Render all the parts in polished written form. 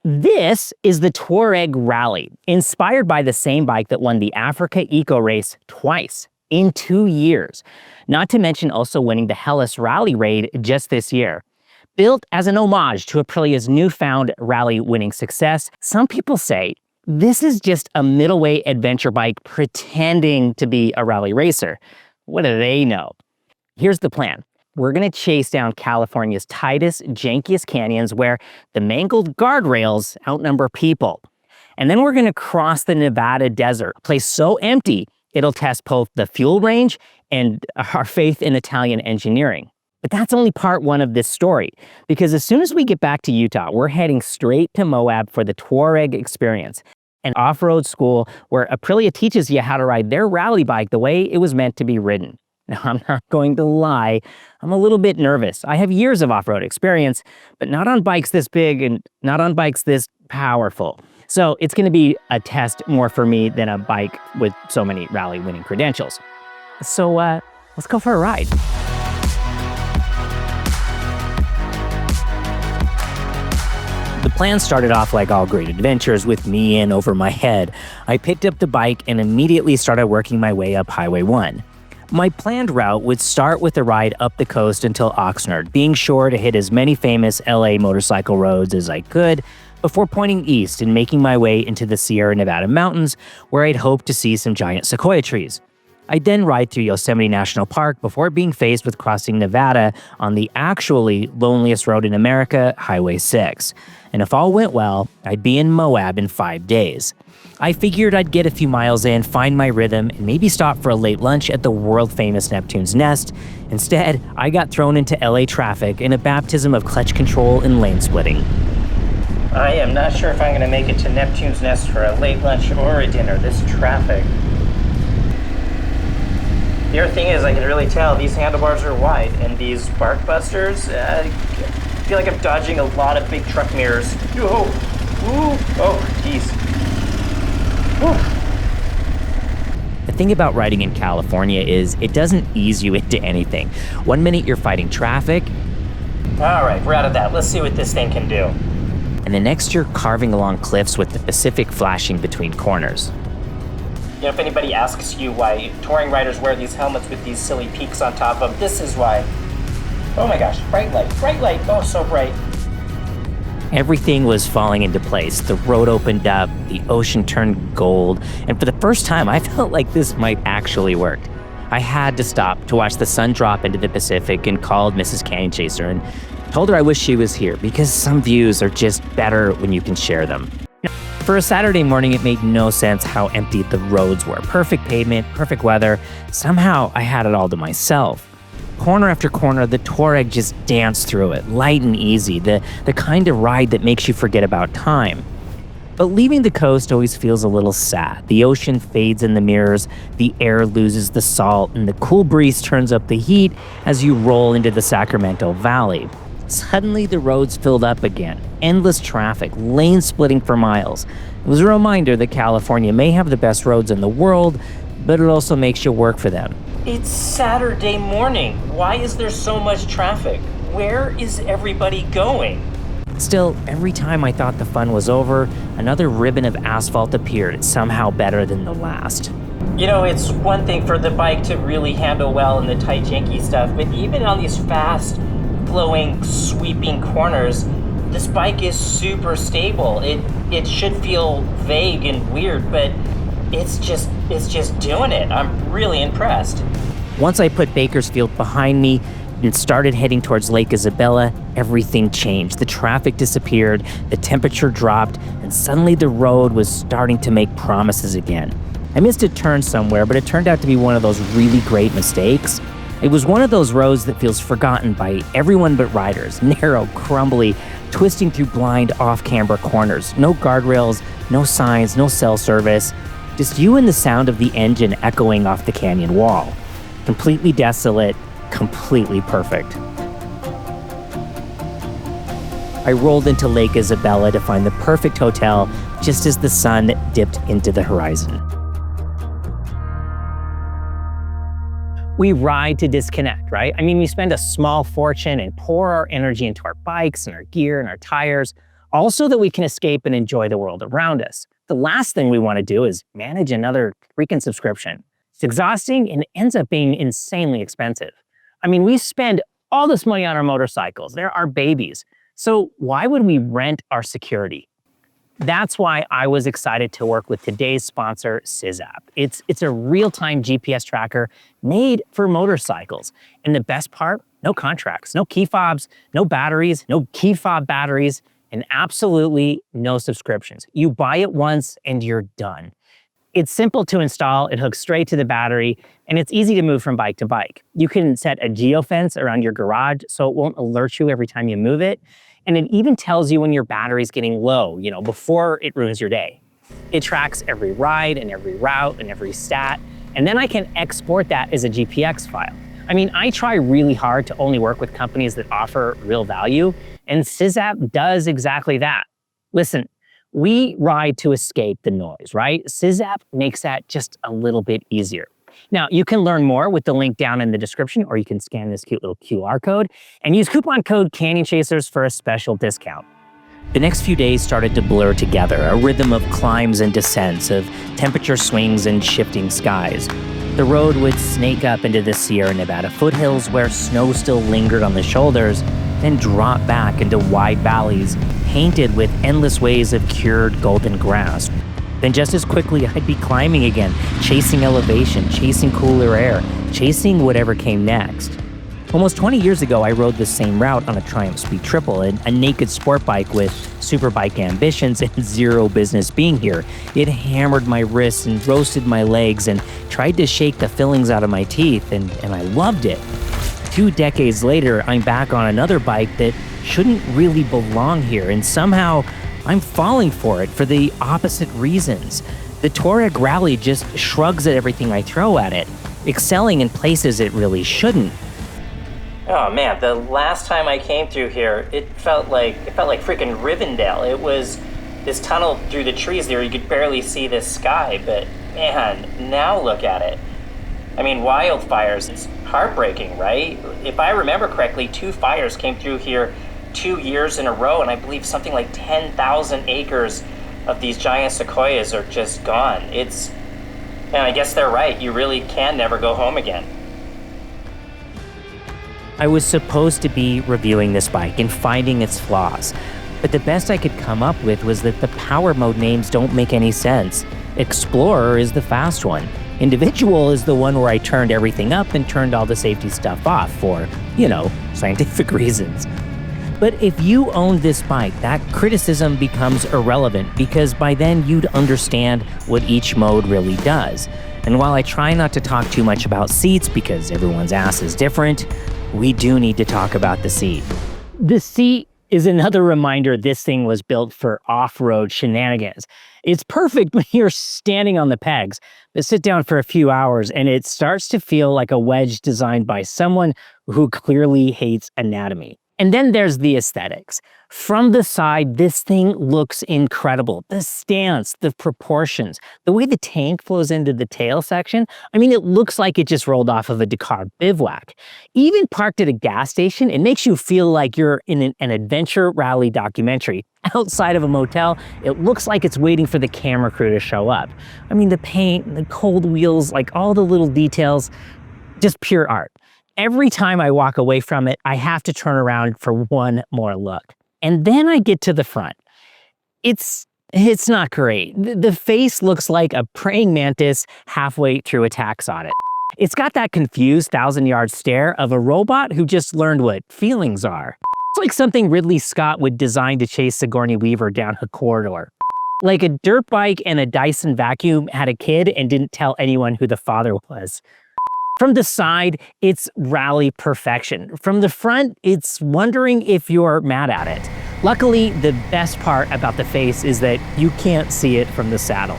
This is the Tuareg Rally, inspired by the same bike that won the Africa Eco Race twice in 2 years, not to mention also winning the Hellas Rally Raid just this year. Built as an homage to Aprilia's newfound rally winning success, some people say this is just a middleweight adventure bike pretending to be a rally racer. What do they know? Here's the plan. We're gonna chase down California's tightest, jankiest canyons where the mangled guardrails outnumber people. And then we're gonna cross the Nevada desert, a place so empty, it'll test both the fuel range and our faith in Italian engineering. But that's only part one of this story, because as soon as we get back to Utah, we're heading straight to Moab for the Tuareg experience, an off-road school where Aprilia teaches you how to ride their rally bike the way it was meant to be ridden. Now, I'm not going to lie, I'm a little bit nervous. I have years of off-road experience, but not on bikes this big and not on bikes this powerful. So it's gonna be a test more for me than a bike with so many rally winning credentials. So let's go for a ride. The plan started off like all great adventures with me in over my head. I picked up the bike and immediately started working my way up Highway 1. My planned route would start with a ride up the coast until Oxnard, being sure to hit as many famous LA motorcycle roads as I could before pointing east and making my way into the Sierra Nevada mountains, where I'd hoped to see some giant sequoia trees. I'd then ride through Yosemite National Park before being faced with crossing Nevada on the actually loneliest road in America, Highway 6. And if all went well, I'd be in Moab in 5 days. I figured I'd get a few miles in, find my rhythm, and maybe stop for a late lunch at the world-famous Neptune's Nest. Instead, I got thrown into LA traffic in a baptism of clutch control and lane splitting. I am not sure if I'm going to make it to Neptune's Nest for a late lunch or a dinner. This traffic. The other thing is, I can really tell these handlebars are wide, and these bark busters, I feel like I'm dodging a lot of big truck mirrors. Whoa. Ooh. Oh, geez. The thing about riding in California is it doesn't ease you into anything. 1 minute you're fighting traffic. All right, we're out of that. Let's see what this thing can do. And the next you're carving along cliffs with the Pacific flashing between corners. You know, if anybody asks you why touring riders wear these helmets with these silly peaks on top of, this is why. Oh my gosh, bright light, oh, so bright. Everything was falling into place. The road opened up, the ocean turned gold, and for the first time, I felt like this might actually work. I had to stop to watch the sun drop into the Pacific and called Mrs. CanyonChaser and told her I wish she was here because some views are just better when you can share them. For a Saturday morning, it made no sense how empty the roads were. Perfect pavement, perfect weather. Somehow, I had it all to myself. Corner after corner, the Tuareg just danced through it, light and easy, the kind of ride that makes you forget about time. But leaving the coast always feels a little sad. The ocean fades in the mirrors, the air loses the salt, and the cool breeze turns up the heat as you roll into the Sacramento Valley. Suddenly, the roads filled up again. Endless traffic, lane splitting for miles. It was a reminder that California may have the best roads in the world, but it also makes you work for them. It's Saturday morning. Why is there so much traffic? Where is everybody going? Still, every time I thought the fun was over, another ribbon of asphalt appeared, somehow better than the last. You know, it's one thing for the bike to really handle well in the tight, janky stuff, but even on these fast, flowing, sweeping corners, this bike is super stable. It should feel vague and weird, but it's just doing it. I'm really impressed. Once I put Bakersfield behind me and started heading towards Lake Isabella, everything changed. The traffic disappeared, the temperature dropped, and suddenly the road was starting to make promises again. I missed a turn somewhere, but it turned out to be one of those really great mistakes. It was one of those roads that feels forgotten by everyone but riders. Narrow, crumbly, twisting through blind off-camber corners. No guardrails, no signs, no cell service. Just you and the sound of the engine echoing off the canyon wall. Completely desolate, completely perfect. I rolled into Lake Isabella to find the perfect hotel just as the sun dipped into the horizon. We ride to disconnect, right? I mean, we spend a small fortune and pour our energy into our bikes and our gear and our tires, Also that we can escape and enjoy the world around us. The last thing we want to do is manage another freaking subscription. It's exhausting and ends up being insanely expensive. I mean, we spend all this money on our motorcycles. They're our babies. So why would we rent our security? That's why I was excited to work with today's sponsor, CyzApp. It's a real-time GPS tracker made for motorcycles. And the best part, no contracts, no key fobs, no batteries, no key fob batteries, and absolutely no subscriptions. You buy it once and you're done. It's simple to install, it hooks straight to the battery, and it's easy to move from bike to bike. You can set a geofence around your garage so it won't alert you every time you move it. And it even tells you when your battery's getting low, before it ruins your day. It tracks every ride and every route and every stat, and then I can export that as a GPX file. I mean, I try really hard to only work with companies that offer real value, and CyzApp does exactly that. Listen, we ride to escape the noise, right? CyzApp makes that just a little bit easier. Now, you can learn more with the link down in the description, or you can scan this cute little QR code and use coupon code CanyonChasers for a special discount. The next few days started to blur together, a rhythm of climbs and descents, of temperature swings and shifting skies. The road would snake up into the Sierra Nevada foothills where snow still lingered on the shoulders, then drop back into wide valleys, painted with endless ways of cured golden grass. Then just as quickly, I'd be climbing again, chasing elevation, chasing cooler air, chasing whatever came next. Almost 20 years ago, I rode the same route on a Triumph Speed Triple, a naked sport bike with superbike ambitions and zero business being here. It hammered my wrists and roasted my legs and tried to shake the fillings out of my teeth, and I loved it. 2 decades later, I'm back on another bike that shouldn't really belong here, and somehow I'm falling for it for the opposite reasons. The Tuareg Rally just shrugs at everything I throw at it, excelling in places it really shouldn't. Oh man, the last time I came through here, it felt like freaking Rivendell. It was this tunnel through the trees there, you could barely see the sky, but man, now look at it. I mean, wildfires, it's heartbreaking, right? If I remember correctly, 2 fires came through here 2 years in a row, and I believe something like 10,000 acres of these giant sequoias are just gone. And I guess they're right, you really can never go home again. I was supposed to be reviewing this bike and finding its flaws, but the best I could come up with was that the power mode names don't make any sense. Explorer is the fast one. Individual is the one where I turned everything up and turned all the safety stuff off for, scientific reasons. But if you own this bike, that criticism becomes irrelevant because by then you'd understand what each mode really does. And while I try not to talk too much about seats because everyone's ass is different, we do need to talk about the seat. The seat is another reminder this thing was built for off-road shenanigans. It's perfect when you're standing on the pegs, but sit down for a few hours and it starts to feel like a wedge designed by someone who clearly hates anatomy. And then there's the aesthetics. From the side, this thing looks incredible. The stance, the proportions, the way the tank flows into the tail section. I mean, it looks like it just rolled off of a Dakar bivouac. Even parked at a gas station, it makes you feel like you're in an adventure rally documentary. Outside of a motel, it looks like it's waiting for the camera crew to show up. I mean, the paint, the cold wheels, like all the little details, just pure art. Every time I walk away from it, I have to turn around for one more look. And then I get to the front. It's not great. The face looks like a praying mantis halfway through a tax audit. It's got that confused 1,000-yard stare of a robot who just learned what feelings are. It's like something Ridley Scott would design to chase Sigourney Weaver down a corridor. Like a dirt bike and a Dyson vacuum had a kid and didn't tell anyone who the father was. From the side, it's rally perfection. From the front, it's wondering if you're mad at it. Luckily, the best part about the face is that you can't see it from the saddle.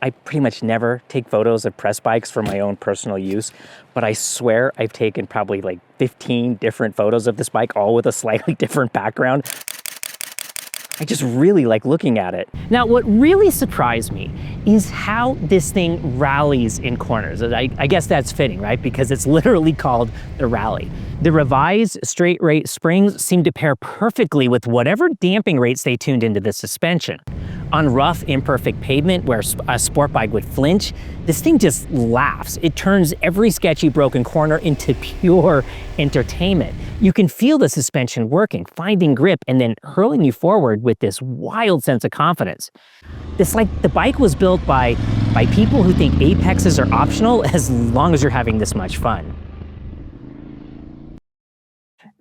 I pretty much never take photos of press bikes for my own personal use, but I swear I've taken probably like 15 different photos of this bike, all with a slightly different background. I just really like looking at it. Now, what really surprised me is how this thing rallies in corners. I guess that's fitting, right? Because it's literally called the Rally. The revised straight rate springs seem to pair perfectly with whatever damping rates they tuned into the suspension. On rough, imperfect pavement where a sport bike would flinch, this thing just laughs. It turns every sketchy broken corner into pure entertainment. You can feel the suspension working, finding grip, and then hurling you forward with this wild sense of confidence. It's like the bike was built by people who think apexes are optional as long as you're having this much fun.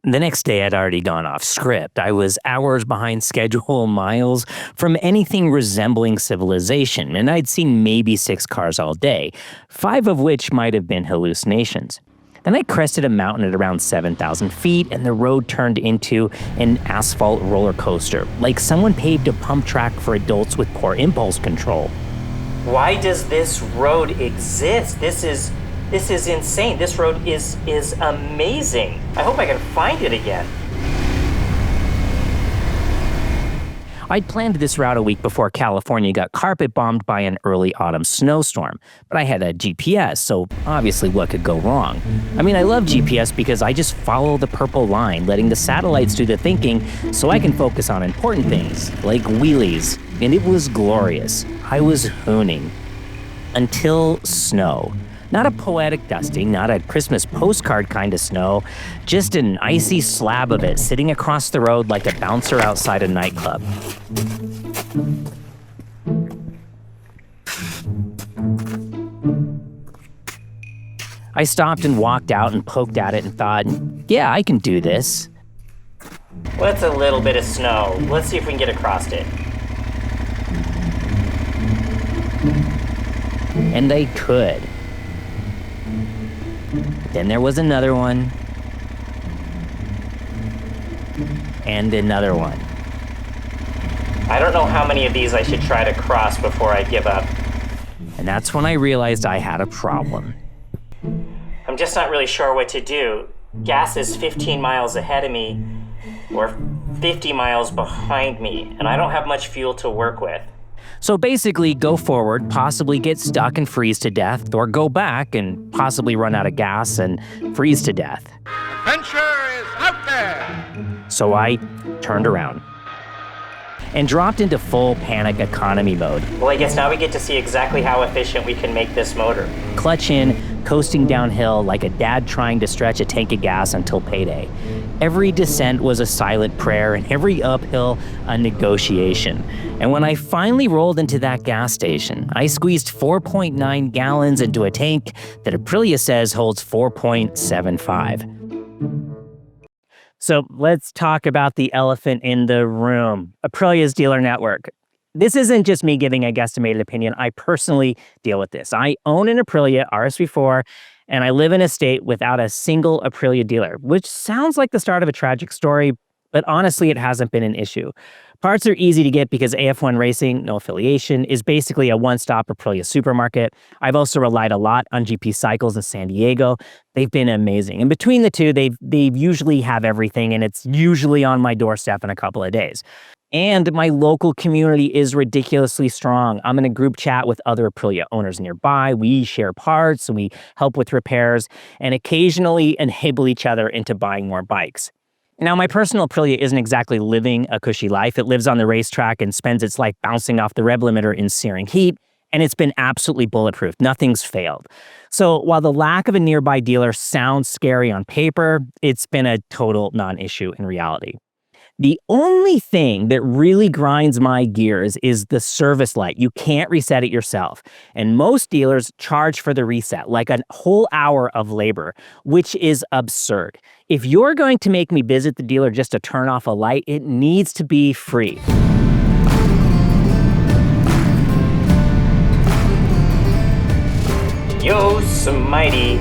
The next day, I'd already gone off script. I was hours behind schedule, miles from anything resembling civilization, and I'd seen maybe 6 cars all day, 5 of which might have been hallucinations. Then I crested a mountain at around 7,000 feet, and the road turned into an asphalt roller coaster, like someone paved a pump track for adults with poor impulse control. Why does this road exist? This is insane. This road is amazing. I hope I can find it again. I'd planned this route a week before California got carpet bombed by an early autumn snowstorm, but I had a GPS, so obviously what could go wrong? I mean, I love GPS because I just follow the purple line, letting the satellites do the thinking so I can focus on important things, like wheelies, and it was glorious. I was hooning. Until snow. Not a poetic dusting, not a Christmas postcard kind of snow, just an icy slab of it sitting across the road like a bouncer outside a nightclub. I stopped and walked out and poked at it and thought, yeah, I can do this. What's a little bit of snow? Let's see if we can get across it. And they could. Then there was another one. And another one. I don't know how many of these I should try to cross before I give up. And that's when I realized I had a problem. I'm just not really sure what to do. Gas is 15 miles ahead of me, or 50 miles behind me, and I don't have much fuel to work with. So basically, go forward, possibly get stuck and freeze to death, or go back and possibly run out of gas and freeze to death. Adventure is out there! So I turned around and dropped into full panic economy mode. Well, I guess now we get to see exactly how efficient we can make this motor. Clutch in, coasting downhill like a dad trying to stretch a tank of gas until payday. Every descent was a silent prayer, and every uphill a negotiation. And when I finally rolled into that gas station, I squeezed 4.9 gallons into a tank that Aprilia says holds 4.75. So let's talk about the elephant in the room, Aprilia's dealer network. This isn't just me giving a guesstimated opinion. I personally deal with this. I own an Aprilia RSV4, and I live in a state without a single Aprilia dealer, which sounds like the start of a tragic story, but honestly, it hasn't been an issue. Parts are easy to get because AF1 Racing, no affiliation, is basically a one-stop Aprilia supermarket. I've also relied a lot on GP Cycles in San Diego. They've been amazing. And between the two, they usually have everything, and it's usually on my doorstep in a couple of days. And my local community is ridiculously strong. I'm in a group chat with other Aprilia owners nearby. We share parts and we help with repairs and occasionally enable each other into buying more bikes. Now, my personal Aprilia isn't exactly living a cushy life. It lives on the racetrack and spends its life bouncing off the rev limiter in searing heat, and it's been absolutely bulletproof. Nothing's failed. So while the lack of a nearby dealer sounds scary on paper, it's been a total non-issue in reality. The only thing that really grinds my gears is the service light. You can't reset it yourself. And most dealers charge for the reset, like a whole hour of labor, which is absurd. If you're going to make me visit the dealer just to turn off a light, it needs to be free. Yo, Smighty.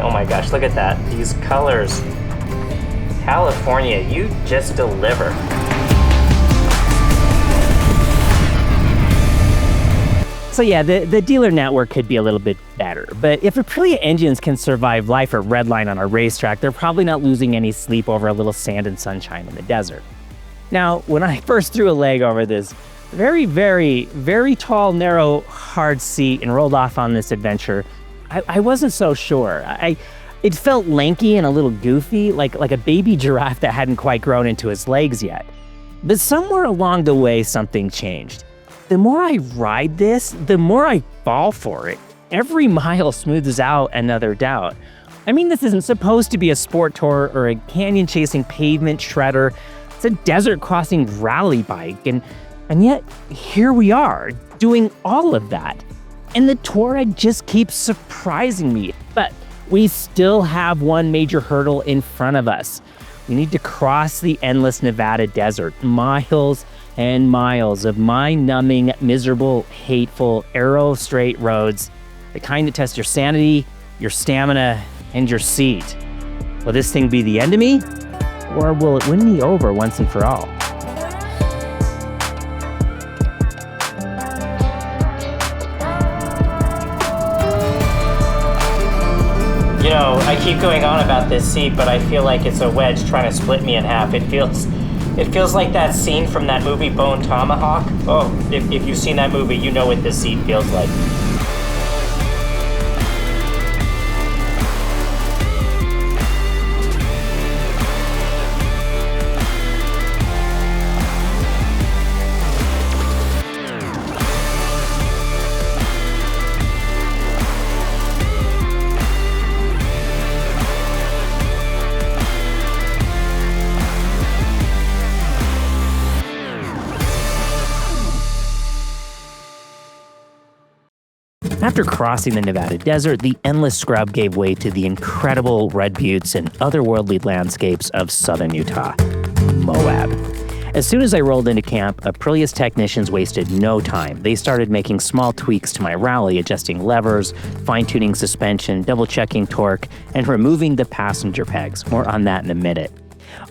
Oh my gosh, look at that. These colors. California, you just deliver. So yeah, the dealer network could be a little bit better, but if Aprilia engines can survive life at redline on a racetrack, they're probably not losing any sleep over a little sand and sunshine in the desert. Now, when I first threw a leg over this very, very, very tall, narrow, hard seat and rolled off on this adventure, I wasn't so sure. It felt lanky and a little goofy, like a baby giraffe that hadn't quite grown into its legs yet. But somewhere along the way, something changed. The more I ride this, the more I fall for it. Every mile smooths out another doubt. I mean, this isn't supposed to be a sport tour or a canyon-chasing pavement shredder. It's a desert crossing rally bike, and yet here we are, doing all of that. And the Tuareg just keeps surprising me. But we still have one major hurdle in front of us. We need to cross the endless Nevada desert, miles and miles of mind-numbing, miserable, hateful, arrow-straight roads, the kind that test your sanity, your stamina, and your seat. Will this thing be the end of me? Or will it win me over once and for all? You know, I keep going on about this seat, but I feel like it's a wedge trying to split me in half. It feels like that scene from that movie Bone Tomahawk. Oh, if you've seen that movie, you know what this seat feels like. After crossing the Nevada desert, the endless scrub gave way to the incredible red buttes and otherworldly landscapes of southern Utah, Moab. As soon as I rolled into camp, Aprilia's technicians wasted no time. They started making small tweaks to my rally, adjusting levers, fine-tuning suspension, double-checking torque, and removing the passenger pegs. More on that in a minute.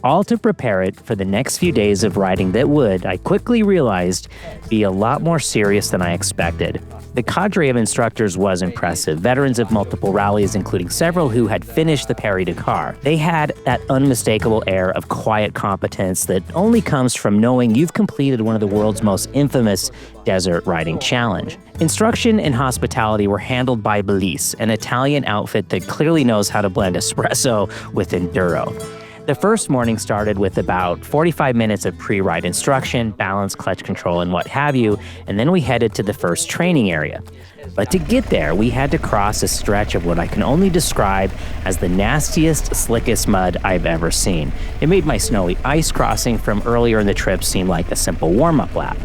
All to prepare it for the next few days of riding that would, I quickly realized, be a lot more serious than I expected. The cadre of instructors was impressive, veterans of multiple rallies, including several who had finished the Paris-Dakar. They had that unmistakable air of quiet competence that only comes from knowing you've completed one of the world's most infamous desert riding challenge. Instruction and hospitality were handled by Belize, an Italian outfit that clearly knows how to blend espresso with enduro. The first morning started with about 45 minutes of pre-ride instruction, balance, clutch control, and what have you, and then we headed to the first training area. But to get there, we had to cross a stretch of what I can only describe as the nastiest, slickest mud I've ever seen. It made my snowy ice crossing from earlier in the trip seem like a simple warm-up lap.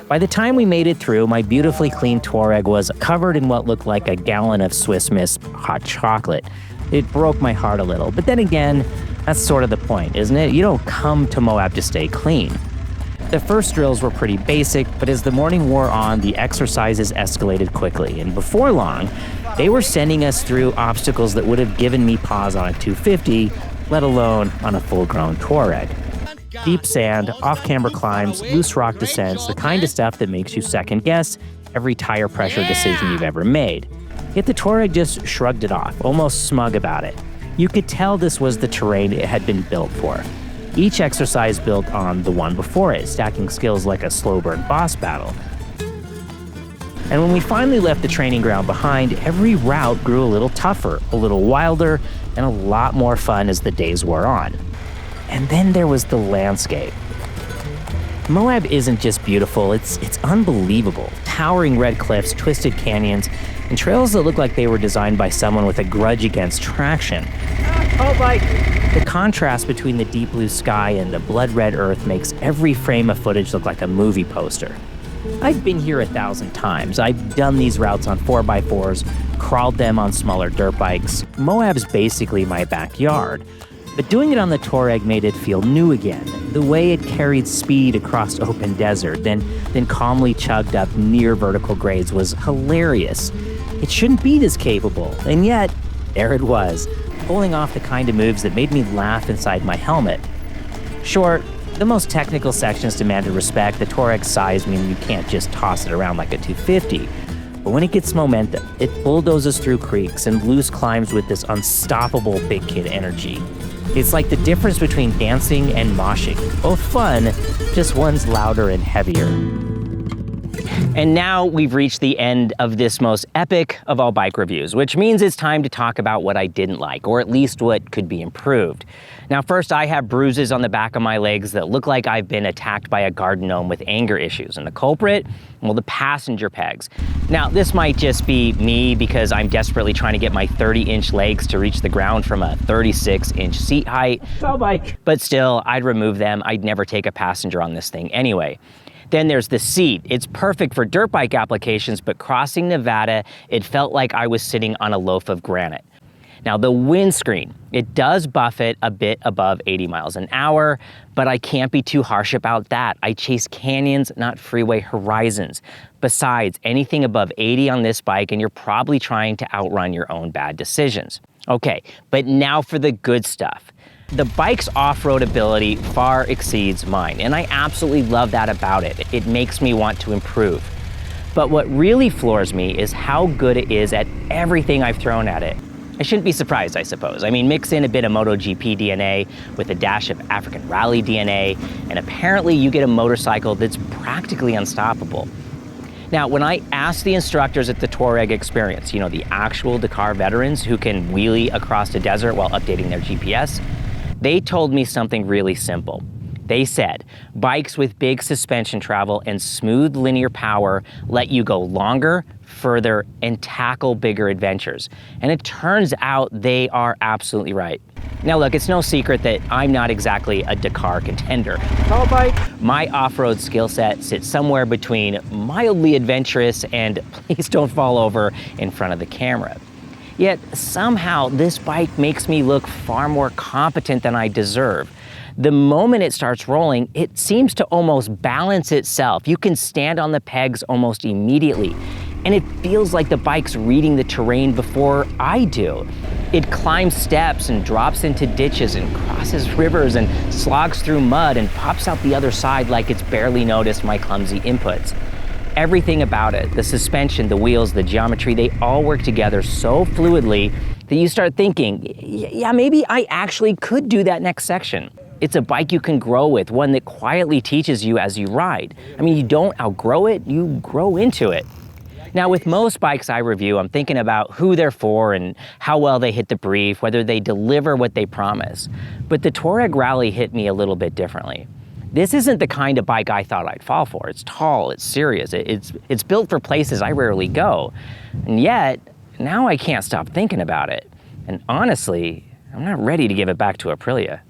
By the time we made it through, my beautifully clean Tuareg was covered in what looked like a gallon of Swiss Miss hot chocolate. It broke my heart a little, but then again, that's sort of the point, isn't it? You don't come to Moab to stay clean. The first drills were pretty basic, but as the morning wore on, the exercises escalated quickly, and before long, they were sending us through obstacles that would have given me pause on a 250, let alone on a full-grown Tuareg. Deep sand, off-camber climbs, loose rock descents, the kind of stuff that makes you second-guess every tire pressure decision you've ever made. Yet the Tuareg just shrugged it off, almost smug about it. You could tell this was the terrain it had been built for. Each exercise built on the one before it, stacking skills like a slow burn boss battle. And when we finally left the training ground behind, every route grew a little tougher, a little wilder, and a lot more fun as the days wore on. And then there was the landscape. Moab isn't just beautiful, it's unbelievable. Towering red cliffs, twisted canyons, and trails that look like they were designed by someone with a grudge against traction. The contrast between the deep blue sky and the blood-red earth makes every frame of footage look like a movie poster. I've been here 1,000 times. I've done these routes on 4x4s, crawled them on smaller dirt bikes. Moab's basically my backyard. But doing it on the Tuareg made it feel new again. The way it carried speed across open desert, then calmly chugged up near vertical grades was hilarious. It shouldn't be this capable, and yet, there it was, pulling off the kind of moves that made me laugh inside my helmet. Sure, the most technical sections demanded respect. The Tuareg's size mean you can't just toss it around like a 250. But when it gets momentum, it bulldozes through creeks and loose climbs with this unstoppable big kid energy. It's like the difference between dancing and moshing. Both fun, just one's louder and heavier. And now we've reached the end of this most epic of all bike reviews, which means it's time to talk about what I didn't like, or at least what could be improved. Now, first, I have bruises on the back of my legs that look like I've been attacked by a garden gnome with anger issues. And the culprit? Well, the passenger pegs. Now, this might just be me because I'm desperately trying to get my 30-inch legs to reach the ground from a 36-inch seat height. But still, I'd remove them. I'd never take a passenger on this thing anyway. Then there's the seat. It's perfect for dirt bike applications, but crossing Nevada, it felt like I was sitting on a loaf of granite. Now the windscreen, it does buffet a bit above 80 miles an hour, but I can't be too harsh about that. I chase canyons, not freeway horizons. Besides, anything above 80 on this bike and you're probably trying to outrun your own bad decisions. Okay, but now for the good stuff. The bike's off-road ability far exceeds mine, and I absolutely love that about it. It makes me want to improve. But what really floors me is how good it is at everything I've thrown at it. I shouldn't be surprised, I suppose. I mean, mix in a bit of MotoGP DNA with a dash of African Rally DNA, and apparently you get a motorcycle that's practically unstoppable. Now, when I asked the instructors at the Tuareg experience, you know, the actual Dakar veterans who can wheelie across the desert while updating their GPS, they told me something really simple. They said, bikes with big suspension travel and smooth linear power let you go longer, further, and tackle bigger adventures. And it turns out they are absolutely right. Now look, it's no secret that I'm not exactly a Dakar contender. My off-road skill set sits somewhere between mildly adventurous and please don't fall over in front of the camera. Yet somehow this bike makes me look far more competent than I deserve. The moment it starts rolling, it seems to almost balance itself. You can stand on the pegs almost immediately, and it feels like the bike's reading the terrain before I do. It climbs steps and drops into ditches and crosses rivers and slogs through mud and pops out the other side like it's barely noticed my clumsy inputs. Everything about it, the suspension, the wheels, the geometry, they all work together so fluidly that you start thinking, yeah, maybe I actually could do that next section. It's a bike you can grow with, one that quietly teaches you as you ride. I mean, you don't outgrow it, you grow into it. Now, with most bikes I review, I'm thinking about who they're for and how well they hit the brief, whether they deliver what they promise. But the Tuareg Rally hit me a little bit differently. This isn't the kind of bike I thought I'd fall for. It's tall, it's serious, it's built for places I rarely go. And yet, now I can't stop thinking about it. And honestly, I'm not ready to give it back to Aprilia.